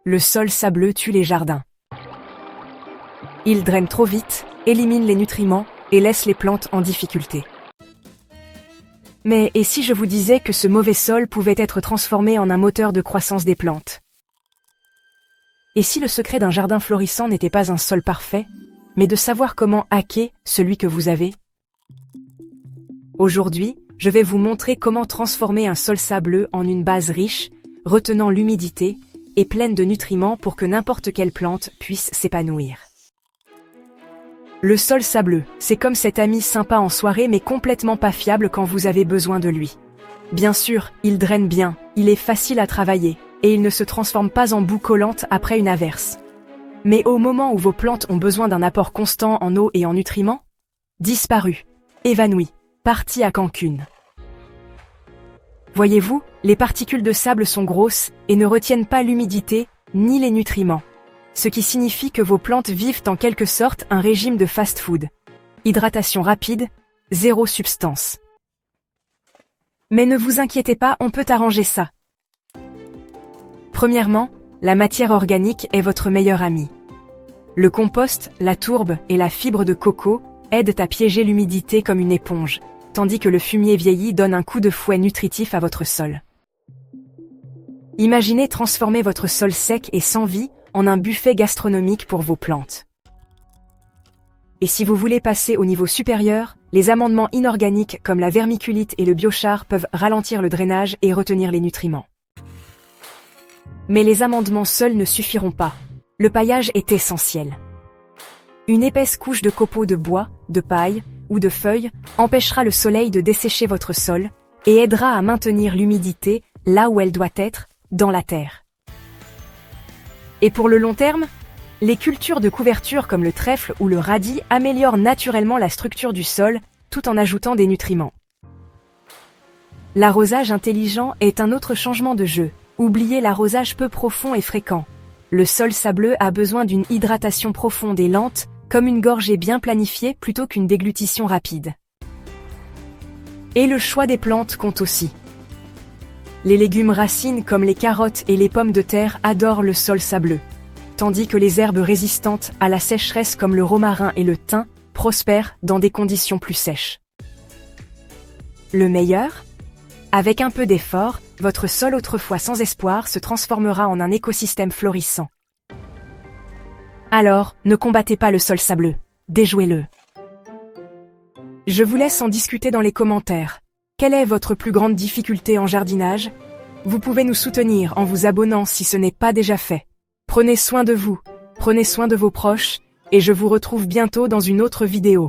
Le sol sableux tue les jardins. Il draine trop vite, élimine les nutriments et laisse les plantes en difficulté. Mais et si je vous disais que ce mauvais sol pouvait être transformé en un moteur de croissance des plantes? Et si le secret d'un jardin florissant n'était pas un sol parfait, mais de savoir comment hacker celui que vous avez? Aujourd'hui, je vais vous montrer comment transformer un sol sableux en une base riche, retenant l'humidité et pleine de nutriments pour que n'importe quelle plante puisse s'épanouir. Le sol sableux, c'est comme cet ami sympa en soirée mais complètement pas fiable quand vous avez besoin de lui. Bien sûr, il draine bien, il est facile à travailler, et il ne se transforme pas en boue collante après une averse. Mais au moment où vos plantes ont besoin d'un apport constant en eau et en nutriments, disparu, évanoui, parti à Cancun. Voyez-vous, les particules de sable sont grosses et ne retiennent pas l'humidité ni les nutriments. Ce qui signifie que vos plantes vivent en quelque sorte un régime de fast-food. Hydratation rapide, zéro substance. Mais ne vous inquiétez pas, on peut arranger ça. Premièrement, la matière organique est votre meilleur ami. Le compost, la tourbe et la fibre de coco aident à piéger l'humidité comme une éponge, tandis que le fumier vieilli donne un coup de fouet nutritif à votre sol. Imaginez transformer votre sol sec et sans vie en un buffet gastronomique pour vos plantes. Et si vous voulez passer au niveau supérieur, les amendements inorganiques comme la vermiculite et le biochar peuvent ralentir le drainage et retenir les nutriments. Mais les amendements seuls ne suffiront pas. Le paillage est essentiel. Une épaisse couche de copeaux de bois, de paille ou de feuilles empêchera le soleil de dessécher votre sol et aidera à maintenir l'humidité là où elle doit être, dans la terre. Et pour le long terme, les cultures de couverture comme le trèfle ou le radis améliorent naturellement la structure du sol tout en ajoutant des nutriments. L'arrosage intelligent est un autre changement de jeu. Oubliez l'arrosage peu profond et fréquent. Le sol sableux a besoin d'une hydratation profonde et lente, comme une gorgée bien planifiée plutôt qu'une déglutition rapide. Et le choix des plantes compte aussi. Les légumes racines comme les carottes et les pommes de terre adorent le sol sableux, tandis que les herbes résistantes à la sécheresse comme le romarin et le thym prospèrent dans des conditions plus sèches. Le meilleur? Avec un peu d'effort, votre sol autrefois sans espoir se transformera en un écosystème florissant. Alors, ne combattez pas le sol sableux, déjouez-le. Je vous laisse en discuter dans les commentaires. Quelle est votre plus grande difficulté en jardinage? Vous pouvez nous soutenir en vous abonnant si ce n'est pas déjà fait. Prenez soin de vous, prenez soin de vos proches, et je vous retrouve bientôt dans une autre vidéo.